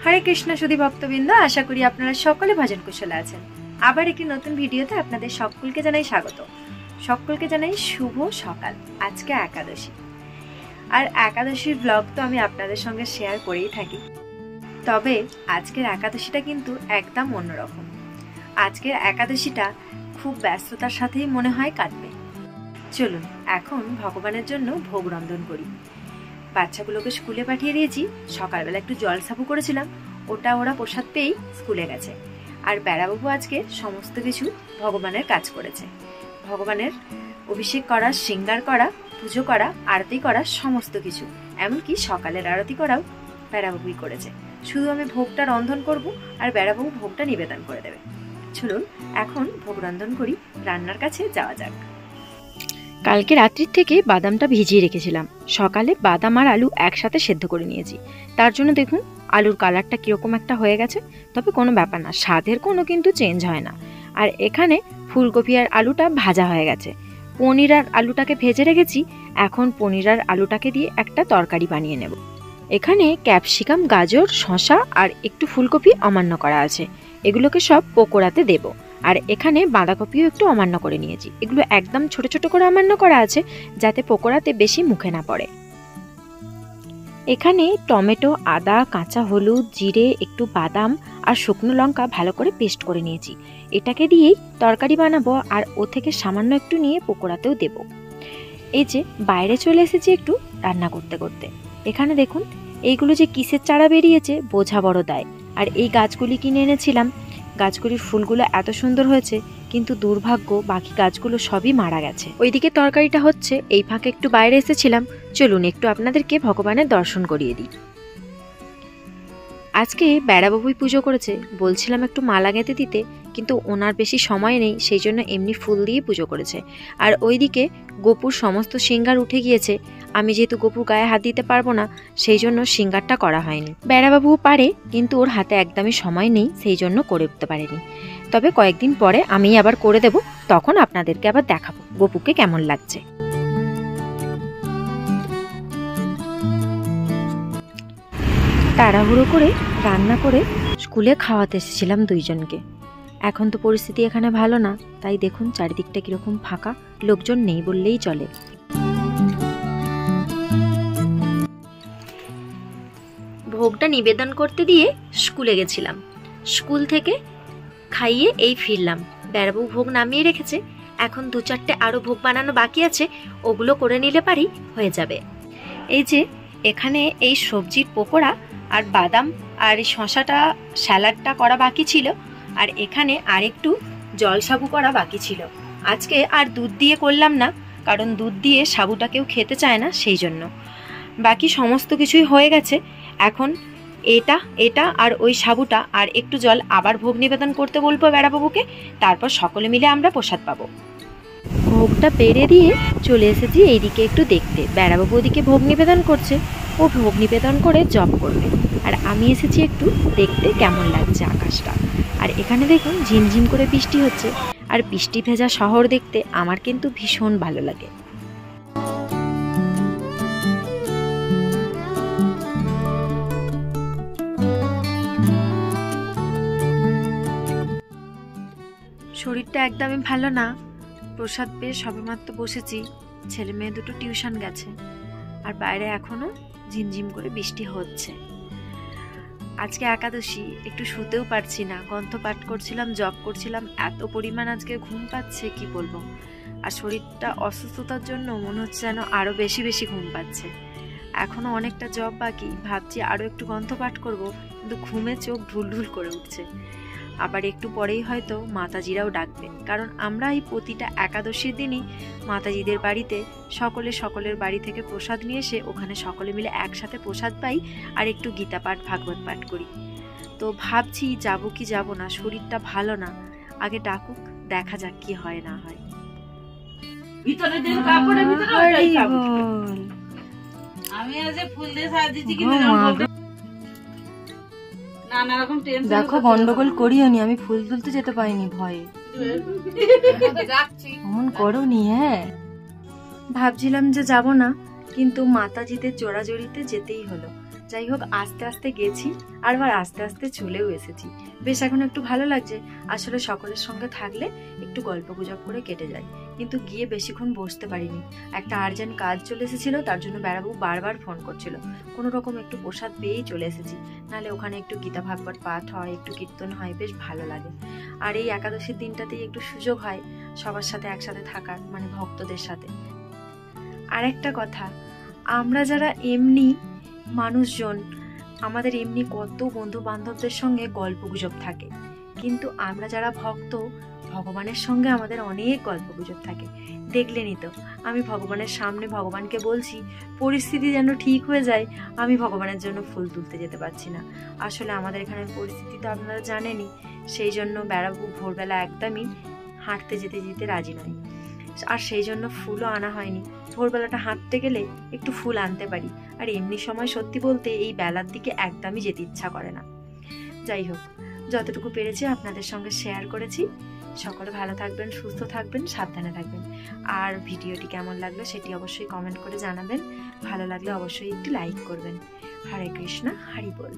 হরে কৃষ্ণ সুধী ভক্তবৃন্দ, আশা করি আপনারা সকলে ভজন কুশলে আছেন। আবার একটি নতুন ভিডিওতে আপনাদের সকলকে জানাই স্বাগত। সকলকে জানাই শুভ সকাল। আজকে একাদশী, আর একাদশীর ব্লগ তো আমি আপনাদের সঙ্গে শেয়ার করেই থাকি। তবে আজকের একাদশীটা কিন্তু একদম অন্যরকম। আজকের একাদশীটা খুব ব্যস্ততার সাথেই মনে হয় কাটবে। চলুন এখন ভগবানের জন্য ভোগ রন্ধন করি। বাচ্চাগুলোকে স্কুলে পাঠিয়ে দিয়েছি। সকালবেলা একটু জল সাবু করেছিলাম, ওটা ওরা প্রসাদ পেয়েই স্কুলে গেছে। আর বেড়াবাবু আজকে সমস্ত কিছু ভগবানের কাজ করেছে। ভগবানের অভিষেক করা, শৃঙ্গার করা, পুজো করা, আরতি করা, সমস্ত কিছু, এমনকি সকালের আরতি করাও বেড়াবাবুই করেছে। শুধু আমি ভোগটা রন্ধন করব আর বেড়াবাবু ভোগটা নিবেদন করে দেবে। চলুন এখন ভোগ রন্ধন করি, রান্নার কাছে যাওয়া যাক। কালকে রাত্রির থেকে বাদামটা ভিজিয়ে রেখেছিলাম। সকালে বাদাম আর আলু একসাথে সেদ্ধ করে নিয়েছি। তার জন্য দেখুন আলুর কালারটা কীরকম একটা হয়ে গেছে। তবে কোনো ব্যাপার না, স্বাদের কোনো কিন্তু চেঞ্জ হয় না। আর এখানে ফুলকপি আর আলুটা ভাজা হয়ে গেছে। পনির আর আলুটাকে ভেজে রেখেছি। এখন পনির আর আলুটাকে দিয়ে একটা তরকারি বানিয়ে নেব। এখানে ক্যাপসিকাম, গাজর, শসা আর একটু ফুলকপি অমান্য করা আছে। এগুলোকে সব পকোড়াতে দেব। আর এখানে বাঁধাকপিও একটু অমান্য করে নিয়েছি। এগুলো একদম ছোট ছোট করে অমান্য করা আছে, যাতে পকোড়াতে বেশি মুখে না পড়ে। এখানে টমেটো, আদা, কাঁচা হলুদ, জিরে, একটু বাদাম আর শুকনো লঙ্কা ভালো করে পেস্ট করে নিয়েছি। এটাকে দিয়েই তরকারি বানাবো, আর ও থেকে সামান্য একটু নিয়ে পকোড়াতেও দেব। এই যে বাইরে চলে এসেছি একটু রান্না করতে করতে। এখানে দেখুন এইগুলো যে কিসের চারা বেরিয়েছে বোঝা বড় দায়। আর এই গাছগুলি কিনে এনেছিলাম। গাছগুলির ফুলগুলো এত সুন্দর হয়েছে, কিন্তু দুর্ভাগ্য বাকি গাছগুলো সবই মারা গেছে। ওইদিকে তরকারিটা হচ্ছে, এই ফাঁকে একটু বাইরে এসেছিলাম। চলুন একটু আপনাদেরকে ভগবানের দর্শন করিয়ে দিই। আজকে বেড়াবাবুই পুজো করেছে। বলছিলাম একটু মালা গেঁথে দিতে, কিন্তু ওনার বেশি সময় নেই, সেই জন্য এমনি ফুল দিয়ে পুজো করেছে। আর ওইদিকে গোপুর সমস্ত শৃঙ্গার উঠে গিয়েছে। আমি যেহেতু গোপুর গায়ে হাত দিতে পারবো না, সেই জন্য শৃঙ্গারটা করা হয়নি। বেড়াবাবুও পারে, কিন্তু ওর হাতে একদমই সময় নেই, সেই জন্য করে উঠতে পারেনি। তবে কয়েকদিন পরে আমি আবার করে দেব, তখন আপনাদেরকে আবার দেখাবো গোপুকে কেমন লাগছে। তাড়াহুড়ো করে রান্না করে স্কুলে খাওয়াতে এসেছিলাম দুইজনকে। এখন তো পরিস্থিতি এখানে ভালো না, তাই দেখুন চারিদিকটা কিরকম ফাঁকা, লোকজন নেই বললেই চলে। ভোগটা নিবেদন করতে দিয়ে স্কুলে গেছিলাম। স্কুল থেকে খাইয়ে এই ফিরলাম। বেড়াবাবু ভোগ নামিয়ে রেখেছে। এখন 2-4টে আরো ভোগ বানানো বাকি আছে, ওগুলো করে নিলে পারি হয়ে যাবে। এই যে এখানে এই সবজির পকোড়া আর বাদাম আর এই শশাটা স্যালাডটা করা বাকি ছিল। আর এখানে আরেকটু জল সাবু করা বাকি ছিল। আজকে আর দুধ দিয়ে করলাম না, কারণ দুধ দিয়ে সাবুটা কেউ খেতে চায় না, সেই জন্য। বাকি সমস্ত কিছুই হয়ে গেছে। এখন এটা আর ওই সাবুটা আর একটু জল আবার ভোগ নিবেদন করতে বলবো বেড়াবাবুকে। তারপর সকলে মিলে আমরা প্রসাদ পাবো। ভোগটা পেরে দিয়ে চলে এসেছি এইদিকে একটু দেখতে। বেড়াবাবু ওদিকে ভোগ নিবেদন করছে, ও ভোগ নিবেদন করে জপ করবে। আর আমি এসেছি একটু দেখতে কেমন লাগছে আকাশটা। আর এখানে দেখুন ঝিমঝিম করে বৃষ্টি হচ্ছে। আর বৃষ্টি ভেজা শহর দেখতে আমার কিন্তু ভীষণ ভালো লাগে। শরীরটা একদমই ভালো না। প্রসাদ পেয়ে সবেমাত্র বসেছি। ছেলে মেয়ে দুটো টিউশন গেছে। আর বাইরে এখনো ঝিমঝিম করে বৃষ্টি হচ্ছে। আজকে একাদশী, একটু শুতেও পারছি না। গ্রন্থ পাঠ করছিলাম, জপ করছিলাম, এত পরিমাণ আজকে ঘুম পাচ্ছে কি বলবো। আর শরীরটা অসুস্থতার জন্য মনে হচ্ছে যেন আরো বেশি বেশি ঘুম পাচ্ছে। এখনো অনেকটা জপ বাকি, ভাবছি আরো একটু গ্রন্থ পাঠ করবো, কিন্তু ঘুমে চোখ ঢুলঢুল করে উঠছে। আবার একটু পরেই হয়তো মাতাজিরাও ডাকবে, কারণ আমরা এই প্রতিটা একাদশীর দিনই মাতাজিদের বাড়িতে সকলের বাড়ি থেকে প্রসাদ নিয়ে এসে ওখানে সকলে মিলে একসাথে প্রসাদ পাই আর একটু গীতা পাঠ, ভাগবত পাঠ করি। তো ভাবছি যাবো কি যাব না, শরীরটা ভালো না। আগে ডাকুক, দেখা যাক কি হয় না হয়। আমি আজ ফুল দিয়ে সাজিয়েছি কিন্তু নানা রকম টেনশন। দেখো গন্ডগোল করিও নি, আমি ফুল তুলতে যেতে পারিনি ভয়ে। এমন করোনি। হ্যাঁ ভাবছিলাম যে যাব না, কিন্তু মাতাজিদের জোড়াজড়িতে যেতেই হলো। যাই হোক, আস্তে আস্তে গেছি আর আবার আস্তে আস্তে চলেও এসেছি। বেশ এখন একটু ভালো লাগছে। আসলে সকলের সঙ্গে থাকলে একটু গল্প গুজব করে কেটে যায়, কিন্তু গিয়ে বেশিক্ষণ বসতে পারিনি। একটা আর্জেন্ট কাজ চলে এসেছিল, তার জন্য বেড়াবু বারবার ফোন করছিল। কোনো রকম একটু প্রসাদ পেয়েই চলে এসেছি, নাহলে ওখানে একটু গীতা ভাগবত পাঠ হয়, একটু কীর্তন হয়, বেশ ভালো লাগে। আর এই একাদশীর দিনটাতেই একটু সুযোগ হয় সবার সাথে একসাথে থাকার, মানে ভক্তদের সাথে। আর একটা কথা, আমরা যারা এমনি মানুষজন, আমাদের এমনি কত বন্ধু বান্ধবদের সঙ্গে গল্প গুজব থাকে, কিন্তু আমরা যারা ভক্ত, ভগবানের সঙ্গে আমাদের অনেক গল্প গুজব থাকে। দেখলেনই তো, আমি ভগবানের সামনে ভগবানকে বলছি পরিস্থিতি যেন ঠিক হয়ে যায়, আমি ভগবানের জন্য ফুল তুলতে যেতে পারছি না। আসলে আমাদের এখানে পরিস্থিতি তো আপনারা জানেনই, সেই জন্য বেড়াবো ভোরবেলা একদমই হাঁটতে যেতে যেতে রাজি নয়, আর সেই জন্য ফুলও আনা হয়নি। ভোরবেলাটা হাঁটতে গেলে একটু ফুল আনতে পারি, আর এমনি সময় সত্যি বলতে এই বেলার দিকে একদমই যেতে ইচ্ছা করে না। যাই হোক, যতটুকু পেরেছি আপনাদের সঙ্গে শেয়ার করেছি। সকলে ভালো থাকবেন, সুস্থ থাকবেন, সাবধানে থাকবেন। আর ভিডিওটি কেমন লাগলো সেটি অবশ্যই কমেন্ট করে জানাবেন। ভালো লাগলে অবশ্যই একটি লাইক করবেন। হরে কৃষ্ণ, হরি বল।